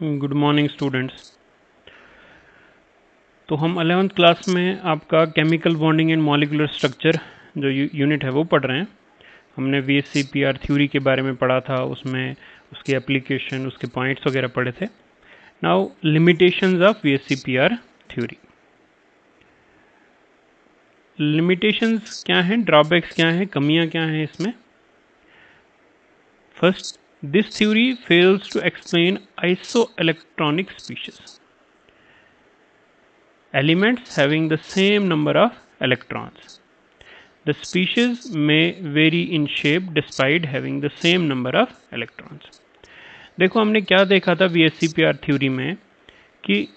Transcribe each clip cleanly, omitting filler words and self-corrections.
Good morning students. तो हम 11th class में आपका chemical bonding and molecular structure जो यूनिट है वो पढ़ रहे हैं। हमने वीएससीपीआर थ्योरी के बारे में पढ़ा था, उसमें उसकी एप्लीकेशन, उसके पॉइंट्स वगैरह पढ़े थे। Now limitations of VSCPR theory. Limitations क्या हैं, ड्रॉबैक्स क्या हैं, कमियां क्या हैं इसमें। First, this theory fails to explain isoelectronic species, elements having the same number of electrons. The species may vary in shape despite having the same number of electrons. देखो हमने क्या देखा था VSCPR थ्योरी में कि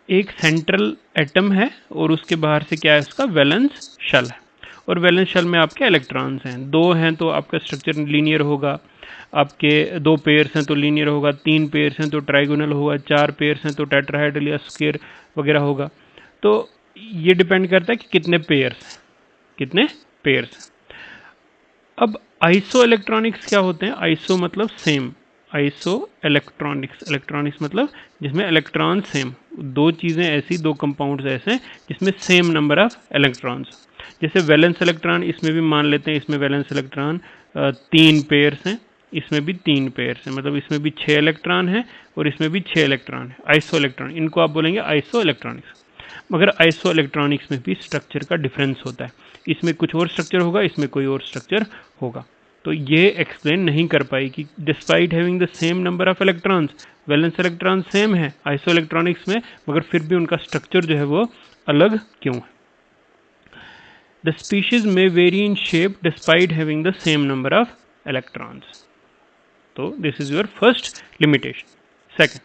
एक सेंट्रल एटम है और उसके बाहर से क्या है, उसका वैलेंस शेल है, और वैलेंस शेल में आपके इलेक्ट्रॉन्स हैं। दो हैं तो आपका स्ट्रक्चर लीनियर होगा, आपके दो पेयर्स हैं तो लीनियर होगा, तीन पेयर्स हैं तो ट्राइगोनल होगा, चार पेयर्स हैं तो टेट्राहेड्रल या स्क्वायर वगैरह होगा। तो ये डिपेंड करता है कि कितने पेयर्स। अब आइसो इलेक्ट्रॉनिक्स क्या होते हैं? आइसो मतलब सेम, आइसो इलेक्ट्रॉनिक्स मतलब जिसमें इलेक्ट्रॉन सेम, दो चीज़ें ऐसी, दो कंपाउंड्स ऐसे जिसमें सेम नंबर ऑफ इलेक्ट्रॉन्स। जैसे वैलेंस इलेक्ट्रॉन, इसमें भी मान लेते हैं, इसमें वैलेंस इलेक्ट्रॉन 3 पेयर्स हैं, इसमें भी 3 पेयर्स हैं, मतलब इसमें भी 6 इलेक्ट्रॉन है और इसमें भी 6 इलेक्ट्रॉन है। आइसो इलेक्ट्रॉन, इनको आप बोलेंगे आइसो इलेक्ट्रॉनिक्स। मगर आइसो इलेक्ट्रॉनिक्स में भी स्ट्रक्चर का डिफरेंस होता है, इसमें कुछ और स्ट्रक्चर होगा, इसमें कोई और स्ट्रक्चर होगा। तो ये एक्सप्लेन नहीं कर पाई कि despite having the same number of electrons, valence electron same है आइसो इलेक्ट्रॉनिक्स में, मगर फिर भी उनका स्ट्रक्चर जो है वो अलग क्यों है। द स्पीशीज में vary in shape despite having the same number of electrons. तो this is your first limitation. Second,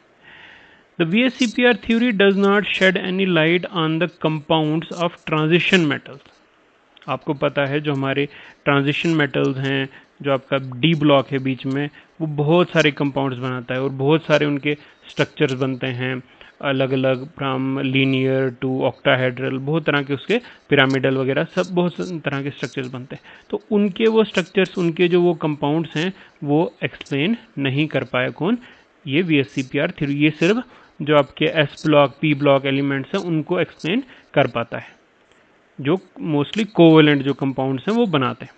the VSCPR theory does not shed any light on the compounds of transition metals. आपको पता है जो हमारे transition metals हैं, जो आपका D block है बीच में, वो बहुत सारे कंपाउंड्स बनाता है और बहुत सारे उनके स्ट्रक्चर्स बनते हैं अलग अलग, फ्रॉम लीनियर टू ऑक्टाहेड्रल, बहुत तरह के उसके पिरामिडल वगैरह सब बहुत तरह के स्ट्रक्चर्स बनते हैं। तो उनके वो स्ट्रक्चर्स, उनके जो वो कंपाउंड्स हैं वो एक्सप्लेन नहीं कर पाया कौन? ये VSCPR थ्योरी। ये सिर्फ जो आपके S block, P block elements हैं उनको एक्सप्लेन कर पाता है, जो मोस्टली कोवेलेंट जो कंपाउंड्स हैं वो बनाते हैं।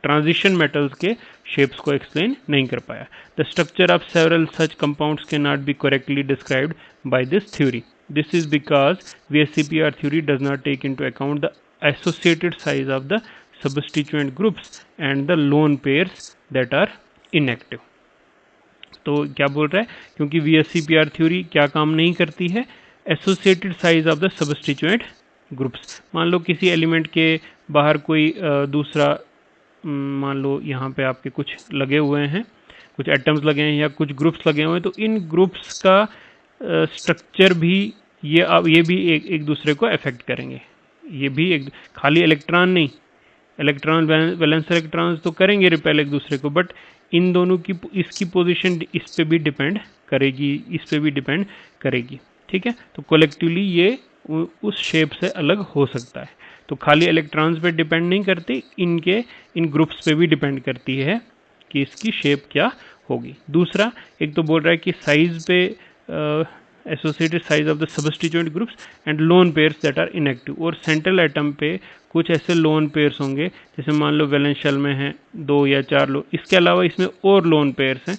ट्रांजिशन मेटल्स के शेप्स को एक्सप्लेन नहीं कर पाया। The structure of several such compounds can not be correctly described by this theory. This is because VSCPR theory does not take into account the associated size of the substituent groups and the lone pairs that are inactive. तो क्या बोल रहा है? क्योंकि VSCPR theory क्या काम नहीं करती है? Associated size of the substituent groups. मान लो किसी एलिमेंट के बाहर कोई दूसरा, मान लो यहाँ पे आपके कुछ लगे हुए हैं, कुछ एटम्स लगे हैं या कुछ ग्रुप्स लगे हुए हैं, तो इन ग्रुप्स का स्ट्रक्चर भी ये भी एक दूसरे को अफेक्ट करेंगे। ये भी एक, खाली इलेक्ट्रॉन नहीं, इलेक्ट्रॉन वैलेंस इलेक्ट्रॉन्स तो करेंगे रिपेल एक दूसरे को, बट इन दोनों की, इसकी पोजीशन इस पे भी डिपेंड करेगी, इस पे भी डिपेंड करेगी। ठीक है, तो कलेक्टिवली ये उस शेप से अलग हो सकता है। तो खाली इलेक्ट्रॉन्स पे डिपेंड नहीं करती, इनके इन ग्रुप्स पे भी डिपेंड करती है कि इसकी शेप क्या होगी। दूसरा, एक तो बोल रहा है कि साइज पे associated size of the substituent groups and lone pairs that are inactive, और सेंट्रल एटम पे कुछ ऐसे लोन पेयर्स होंगे, जैसे मान लो वैलेंस शेल में हैं 2 या 4 लोन, इसके अलावा इसमें और लोन पेयर्स हैं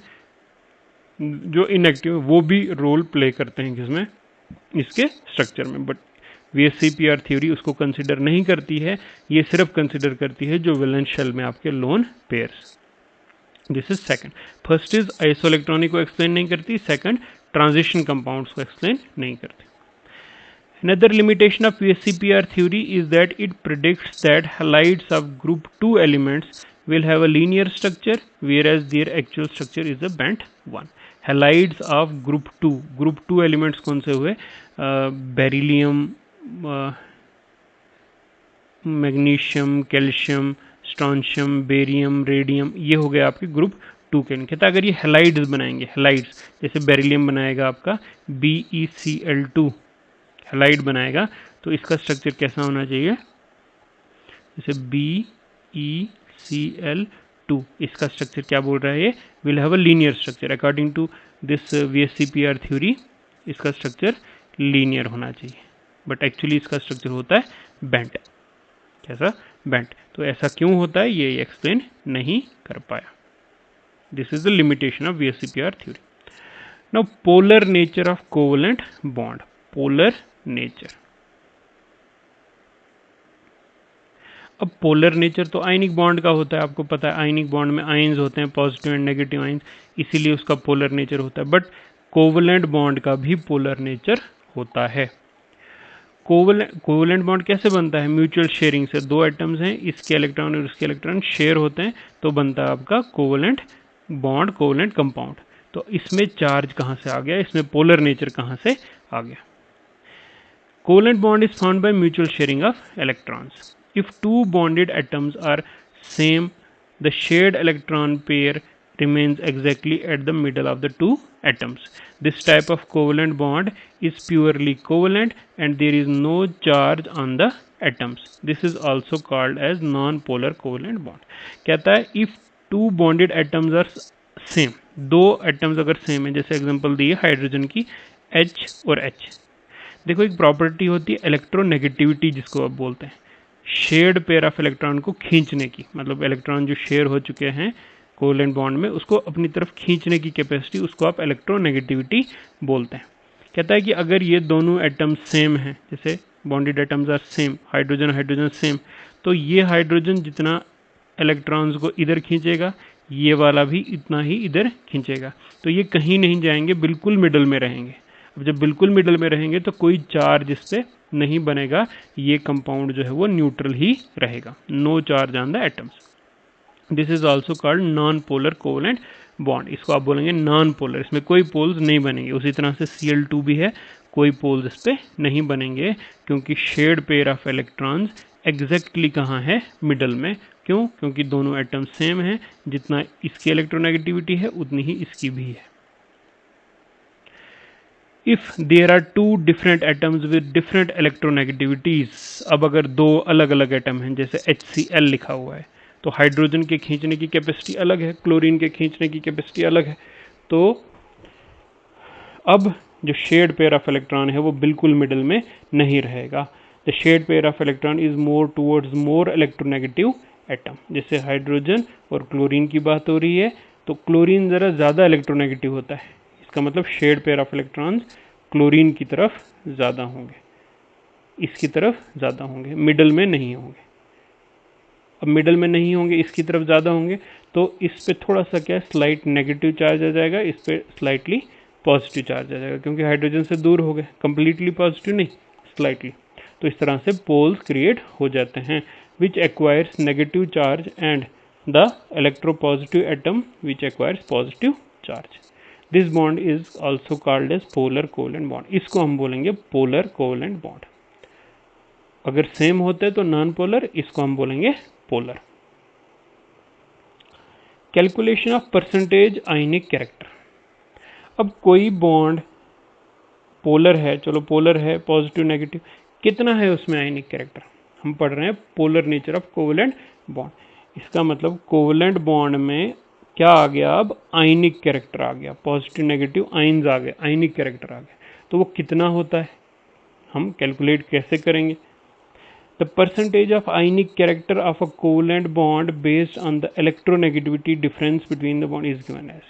जो इनएक्टिव, वो भी रोल प्ले करते हैं किसमें? इसके स्ट्रक्चर में। बट VSCPR थ्योरी उसको कंसिडर नहीं करती है, ये सिर्फ कंसिडर करती है जो वैलेंस शेल में आपके lone pairs. This is second. First is isoelectronic को एक्सप्लेन नहीं करती, सेकंड ट्रांजिशन कंपाउंड्स को एक्सप्लेन नहीं करती। Another limitation of VSCPR theory is that it predicts that halides of group 2 elements will have a linear structure, whereas their actual structure is a bent one. Halides of group 2 elements कौन से हुए? Beryllium, magnesium, calcium, strontium, barium, radium, ये हो गए आपके group 2 के। कहता अगर ये हेलाइड्स बनाएंगे, हेलाइड्स जैसे बेरिलियम बनाएगा आपका BeCl2, हेलाइड बनाएगा, तो इसका स्ट्रक्चर कैसा होना चाहिए? जैसे BeCl2, 2, इसका स्ट्रक्चर क्या बोल रहा है ये, will have a linear structure according to this VSEPR theory, इसका स्ट्रक्चर लीनियर होना चाहिए, बट एक्चुअली इसका स्ट्रक्चर होता है बेंट। कैसा, बेंट। तो ऐसा क्यों होता है ये एक्सप्लेन नहीं कर पाया। This is the limitation of VSEPR theory. Now polar nature of covalent bond, polar nature. अब पोलर नेचर तो आयनिक बॉन्ड का होता है, आपको पता है आयनिक बॉन्ड में आयंस होते हैं, पॉजिटिव एंड नेगेटिव आयंस, इसीलिए उसका पोलर नेचर होता है। बट कोवेलेंट बॉन्ड का भी पोलर नेचर होता है। कोवेलेंट बॉन्ड कैसे बनता है, म्यूचुअल शेयरिंग से, दो एटम्स हैं, इसके इलेक्ट्रॉन और उसके इलेक्ट्रॉन शेयर होते हैं तो बनता है आपका कोवेलेंट बॉन्ड, कोवेलेंट कंपाउंड। तो इसमें चार्ज कहाँ से आ गया, इसमें पोलर नेचर कहाँ से आ गया। Covalent bond is found by mutual sharing of electrons. If two bonded atoms are same, the shared electron pair remains exactly at the middle of the two atoms. This type of covalent bond is purely covalent and there is no charge on the atoms. This is also called as non-polar covalent bond. कहता है if two bonded atoms are same, दो atoms अगर same है, जैसे example दी है hydrogen की H और H। देखो एक प्रॉपर्टी होती है इलेक्ट्रोनेगेटिविटी, जिसको आप बोलते हैं शेयर्ड पेयर ऑफ इलेक्ट्रॉन को खींचने की, मतलब इलेक्ट्रॉन जो शेयर हो चुके हैं कोवेलेंट बॉन्ड में उसको अपनी तरफ खींचने की कैपेसिटी, उसको आप इलेक्ट्रोनेगेटिविटी बोलते हैं। कहता है कि अगर ये दोनों एटम सेम हैं, जैसे bonded atoms are same, hydrogen hydrogen same, तो ये हाइड्रोजन जितना इलेक्ट्रॉन्स को इधर खींचेगा ये वाला भी इतना ही इधर खींचेगा, तो ये कहीं नहीं जाएंगे, बिल्कुल मिडल में रहेंगे। अब जब बिल्कुल मिडल में रहेंगे तो कोई चार्ज इस पे नहीं बनेगा, ये कंपाउंड जो है वो न्यूट्रल ही रहेगा, no charge on the atoms. This is also called non polar covalent bond, इसको आप बोलेंगे नॉन पोलर, इसमें कोई पोल्स नहीं बनेंगे। उसी तरह से Cl2 भी है, कोई पोल्स इस पे नहीं बनेंगे, क्योंकि shared pair of electrons exactly कहाँ है, मिडल में। क्यों, क्योंकि दोनों एटम सेम हैं, जितना इसकी इलेक्ट्रोनेगेटिविटी है उतनी ही इसकी भी है। If there are two different atoms with different electronegativities, अब अगर दो अलग अलग एटम हैं, जैसे HCl लिखा हुआ है, तो हाइड्रोजन के खींचने की कैपेसिटी अलग है, क्लोरीन के खींचने की कैपेसिटी अलग है, तो अब जो शेयर्ड पेयर ऑफ इलेक्ट्रॉन है वो बिल्कुल मिडल में नहीं रहेगा। The shared pair of electron is more towards more electronegative atom. जैसे हाइड्रोजन और क्लोरीन की बात हो रही है, तो क्लोरीन ज़रा ज़्यादा इलेक्ट्रोनेगेटिव होता है, इसका मतलब shared pair of electrons chlorine की तरफ ज़्यादा होंगे, इसकी तरफ ज़्यादा होंगे, मिडल में नहीं होंगे। अब मिडल में नहीं होंगे, इसकी तरफ ज़्यादा होंगे, तो इस पे थोड़ा सा क्या स्लाइट नेगेटिव चार्ज आ जाएगा, इस पे स्लाइटली पॉजिटिव चार्ज आ जाएगा, क्योंकि हाइड्रोजन से दूर हो गए, कंप्लीटली पॉजिटिव नहीं, स्लाइटली। तो इस तरह से पोल्स क्रिएट हो जाते हैं, which acquires negative charge and the electropositive atom which acquires positive charge. This bond is also called as polar covalent bond, इसको हम बोलेंगे पोलर कोवेलेंट बॉन्ड। अगर सेम होते तो नॉन पोलर, इसको हम बोलेंगे polar. Calculation of percentage ionic character. अब कोई बॉन्ड पोलर है, चलो पोलर है, पॉजिटिव नेगेटिव, कितना है उसमें आयनिक कैरेक्टर, हम पढ़ रहे हैं polar nature of covalent bond. इसका मतलब कोवेलेंट बॉन्ड में क्या आ गया, अब आयनिक कैरेक्टर आ गया, पॉजिटिव नेगेटिव आयंस आ गए, आयनिक कैरेक्टर आ गया, तो वो कितना होता है, हम कैलकुलेट कैसे करेंगे। The percentage of ionic character of a covalent bond based on the electronegativity difference between the bond is given as.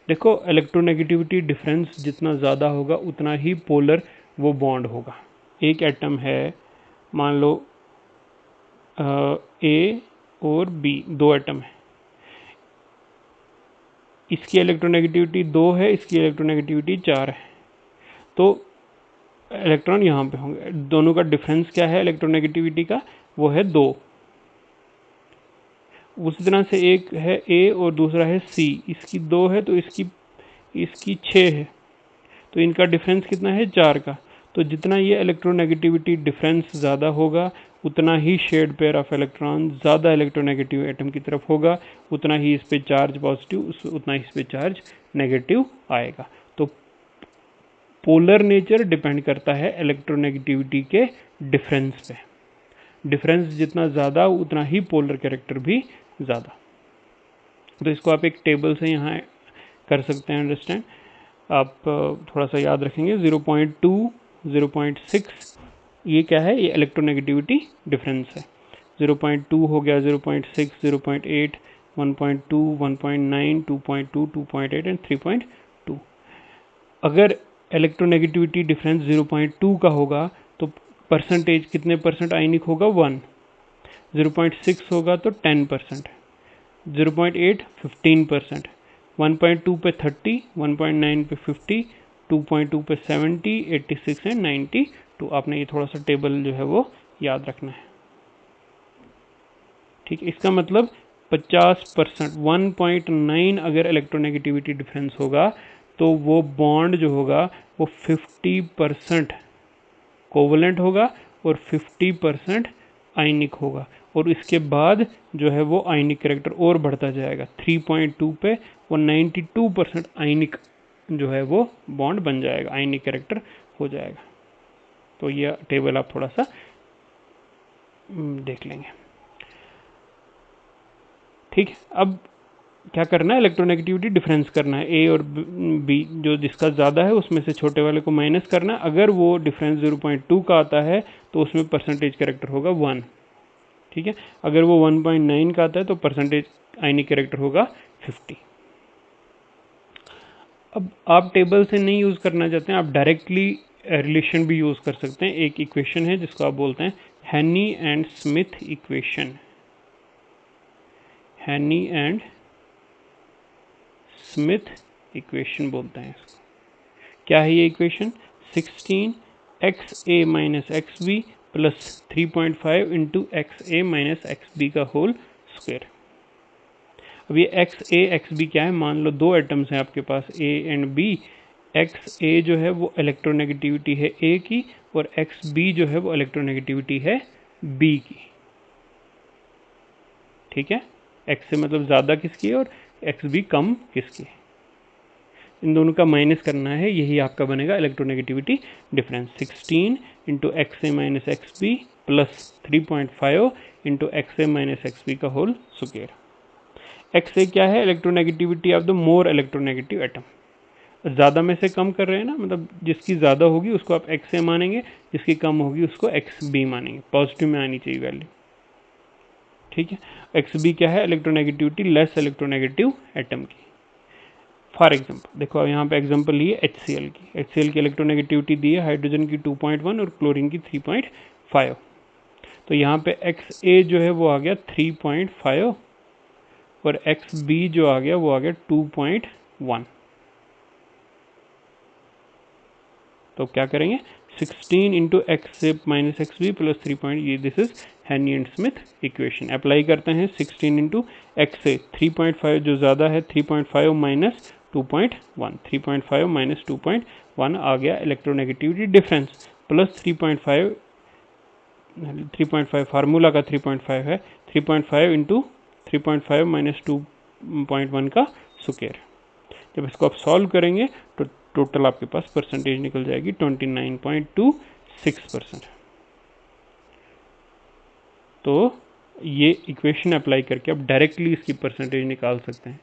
देखो इलेक्ट्रोनेगेटिविटी डिफरेंस जितना ज़्यादा होगा उतना ही पोलर वो बॉन्ड होगा। एक एटम है, मान लो ए और बी, दो एटम है, इसकी इलेक्ट्रोनेगेटिविटी 2 है, इसकी इलेक्ट्रोनेगेटिविटी 4 है, तो इलेक्ट्रॉन यहाँ पे होंगे, दोनों का डिफरेंस क्या है इलेक्ट्रोनेगेटिविटी का, वो है 2। उसी तरह से एक है ए और दूसरा है सी, इसकी 2 है तो इसकी 6 है, तो इनका डिफरेंस कितना है, 4 का। तो जितना ये इलेक्ट्रोनेगेटिविटी डिफरेंस ज़्यादा होगा उतना ही शेयर्ड पेयर ऑफ इलेक्ट्रॉन ज़्यादा इलेक्ट्रोनेगेटिव एटम की तरफ होगा, उतना ही इस पे चार्ज पॉजिटिव, उतना ही इस पे चार्ज नेगेटिव आएगा। तो पोलर नेचर डिपेंड करता है इलेक्ट्रोनेगेटिविटी के डिफरेंस पे, डिफरेंस जितना ज़्यादा उतना ही पोलर कैरेक्टर भी ज़्यादा। तो इसको आप एक टेबल से यहाँ कर सकते हैं अंडरस्टैंड। आप थोड़ा सा याद रखेंगे 0.2, 0.6 ये क्या है, ये इलेक्ट्रोनेगेटिविटी डिफरेंस है। 0.2 हो गया, 0.6, 0.8, 1.2, 1.9, 2.2, 2.8 एंड 3.2। अगर इलेक्ट्रोनेगेटिविटी डिफरेंस 0.2 का होगा तो परसेंटेज कितने परसेंट आयनिक होगा, 1। 0.6 होगा तो 10%, 0.8 15%, 1.2 पे 30, 1.9 पे 50, 2.2 पे 70, 86 एंड 92। आपने ये थोड़ा सा टेबल जो है वो याद रखना है। ठीक, इसका मतलब 50%, 1.9 अगर इलेक्ट्रोनेगेटिविटी डिफरेंस होगा तो वो बॉन्ड जो होगा वो 50% कोवलेंट होगा और 50% आयनिक होगा, और इसके बाद जो है वो आयनिक कैरेक्टर और बढ़ता जाएगा। 3.2 पे वो 92% आयनिक जो है वो बॉन्ड बन जाएगा, आयनिक कैरेक्टर हो जाएगा। तो ये टेबल आप थोड़ा सा देख लेंगे। ठीक है, अब क्या करना है, इलेक्ट्रोनेगेटिविटी डिफरेंस करना है। ए और बी जो जिसका ज़्यादा है उसमें से छोटे वाले को माइनस करना है। अगर वो डिफरेंस 0.2 का आता है तो उसमें परसेंटेज कैरेक्टर होगा 1। ठीक है, अगर वो 1.9 का आता है तो परसेंटेज आयनिक कैरेक्टर होगा 50। अब आप टेबल से नहीं यूज़ करना चाहते हैं, आप डायरेक्टली रिलेशन भी यूज़ कर सकते हैं। एक इक्वेशन है जिसको आप बोलते हैं Hannay and Smith equation. Hannay and Smith equation बोलते हैं इसको। क्या है ये equation, 16xa minus x b plus 3.5 into x a minus x b का होल स्क्वायर। अब ये एक्स ए एक्स बी क्या है, मान लो दो एटम्स हैं आपके पास ए एंड बी। एक्स ए जो है वो इलेक्ट्रोनेगेटिविटी है ए की, और एक्स बी जो है वो इलेक्ट्रोनेगेटिविटी है बी की। ठीक है, एक्स से मतलब ज़्यादा किसकी है और एक्स बी कम किसकी है, इन दोनों का माइनस करना है, यही आपका बनेगा electronegativity difference. 16 into x a minus x b plus 3.5 into x a minus x b का होल स्क्वायर। एक्स ए क्या है, electronegativity of the more electronegative atom. ज़्यादा में से कम कर रहे हैं ना, मतलब जिसकी ज़्यादा होगी उसको आप एक्स ए मानेंगे, जिसकी कम होगी उसको एक्स बी मानेंगे। पॉजिटिव में आनी चाहिए वैल्यू। ठीक है, एक्स बी क्या है, इलेक्ट्रोनेगेटिविटी लेस इलेक्ट्रोनेगेटिव एटम की। फॉर एग्जाम्पल देखो यहाँ पे एग्जाम्पल लिए HCl की। HCl की इलेक्ट्रोनेगेटिविटी दी है हाइड्रोजन की 2.1 और क्लोरीन की 3.5। तो यहाँ पे एक्स ए जो है वो आ गया 3.5 और एक्स बी जो आ गया वो आ गया 2.1। तो क्या करेंगे, 16 into x a minus x b plus 3. ये दिस इज हैनी एंड स्मिथ इक्वेशन। अप्लाई करते हैं 16 इंटू एक्स ए, 3.5 जो ज़्यादा है 3.5 माइनस 2.1, 3.5 माइनस 2.1 आ गया इलेक्ट्रोनेगेटिविटी डिफरेंस, प्लस 3.5, 3.5 फार्मूला का 3.5 है, 3.5 इंटू 3.5 माइनस 2.1 का स्क्वायर। जब इसको आप सॉल्व करेंगे तो टोटल आपके पास परसेंटेज निकल जाएगी 29.26%। तो ये इक्वेशन अप्लाई करके आप डायरेक्टली इसकी परसेंटेज निकाल सकते हैं।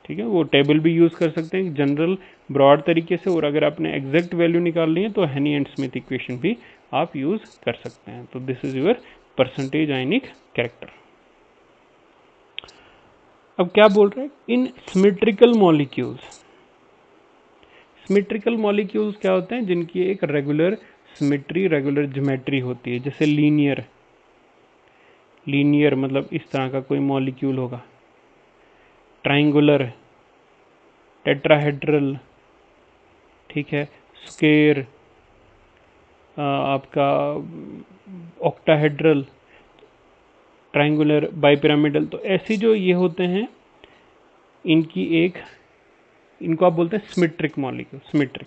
ठीक है, वो टेबल भी यूज़ कर सकते हैं जनरल ब्रॉड तरीके से, और अगर आपने एग्जैक्ट वैल्यू निकालनी है तो हैनी एंड स्मिथ इक्वेशन भी आप यूज़ कर सकते हैं। तो this is your percentage ionic character. अब क्या बोल रहे हैं, इन सिमेट्रिकल मॉलिक्यूल्स। सिमेट्रिकल मॉलिक्यूल्स क्या होते हैं, जिनकी एक रेगुलर सिमेट्री, रेगुलर ज्योमेट्री होती है। जैसे लीनियर, लीनियर मतलब इस तरह का कोई मॉलिक्यूल होगा। ट्राइंगुलर, टेट्राहेड्रल, ठीक है, स्क्वायर, आपका ऑक्टाहेड्रल, ट्राइंगुलर, बाइपिरामिडल। तो ऐसी जो ये होते हैं इनकी एक, इनको आप बोलते हैं symmetric molecule, symmetric.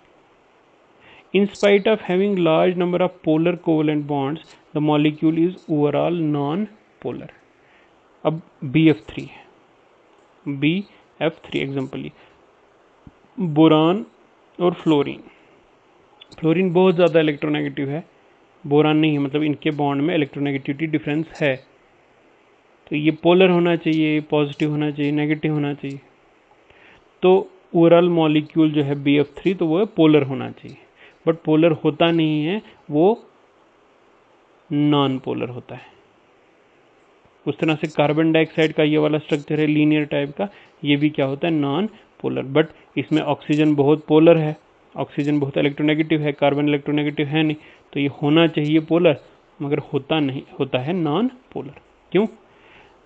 In spite of having large number of polar covalent bonds, the molecule is overall non-polar. अब BF3 है, BF3 एग्जाम्पल, बोरान और फ्लोरीन। फ्लोरीन बहुत ज़्यादा इलेक्ट्रोनेगेटिव है, बोरान नहीं है, मतलब इनके बॉन्ड में इलेक्ट्रोनेगेटिविटी डिफरेंस है। तो ये पोलर होना चाहिए, पॉजिटिव होना चाहिए, नेगेटिव होना चाहिए। तो ओवरऑल मॉलिक्यूल जो है BF3 तो वो पोलर होना चाहिए, बट पोलर होता नहीं है, वो नॉन पोलर होता है। उस तरह से कार्बन डाइऑक्साइड का ये वाला स्ट्रक्चर है लीनियर टाइप का, ये भी क्या होता है, नॉन पोलर। बट इसमें ऑक्सीजन बहुत पोलर है, ऑक्सीजन बहुत इलेक्ट्रोनेगेटिव है, कार्बन इलेक्ट्रोनेगेटिव है नहीं, तो ये होना चाहिए पोलर, मगर होता नहीं, होता है नॉन पोलर। क्यों?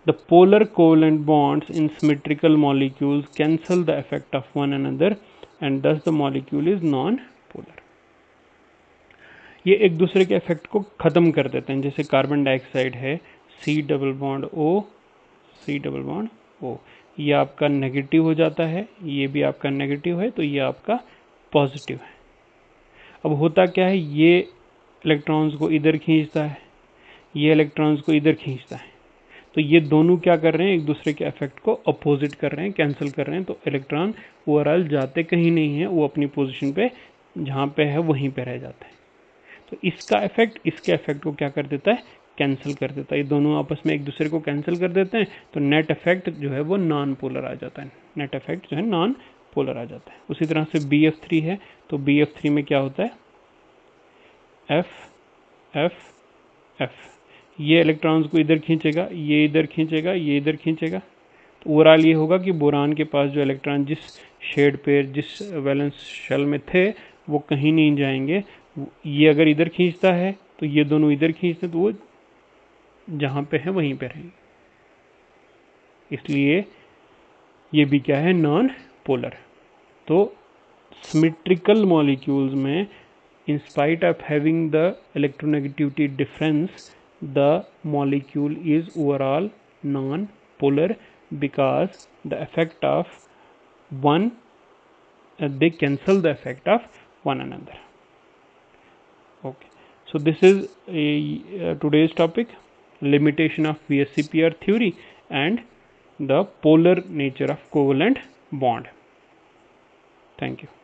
The polar covalent bonds in symmetrical molecules cancel the effect of one another and thus the molecule is non polar. ये एक दूसरे के इफेक्ट को खत्म कर देते हैं। जैसे कार्बन डाइऑक्साइड है, C double bond O, C double bond O, ये आपका नेगेटिव हो जाता है, ये भी आपका नेगेटिव है, तो ये आपका पॉजिटिव है। अब होता क्या है, ये इलेक्ट्रॉन्स को इधर खींचता है, ये इलेक्ट्रॉन्स को इधर खींचता है, तो ये दोनों क्या कर रहे हैं, एक दूसरे के इफेक्ट को अपोजिट कर रहे हैं, कैंसिल कर रहे हैं। तो इलेक्ट्रॉन ओवरऑल जाते कहीं नहीं है, वो अपनी पोजीशन पे जहाँ पे है वहीं पे रह जाता है। तो इसका इफेक्ट इसके इफेक्ट को क्या कर देता है, कैंसिल कर देता है। ये दोनों आपस में एक दूसरे को कैंसिल कर देते हैं, तो नेट इफेक्ट जो है वो नॉन पोलर आ जाता है, नेट इफेक्ट जो है नॉन पोलर आ जाता है। उसी तरह से BF3 है, तो BF3 में क्या होता है, F F F, ये इलेक्ट्रॉन्स को इधर खींचेगा, ये इधर खींचेगा, ये इधर खींचेगा। तो ओवरऑल ये होगा कि बोरान के पास जो इलेक्ट्रॉन जिस शेड पे, जिस वैलेंस शेल में थे, वो कहीं नहीं जाएंगे। ये अगर इधर खींचता है तो ये दोनों इधर खींचते हैं, तो वो जहाँ पे है वहीं पे रहेंगे। इसलिए ये भी क्या है, नॉन पोलर। तो सिमेट्रिकल मॉलिक्यूल्स में in spite of having the electronegativity difference, the molecule is overall non-polar because the effect of one, they cancel the effect of one another. Okay, so this is today's topic, limitation of VSEPR theory and the polar nature of covalent bond. Thank you.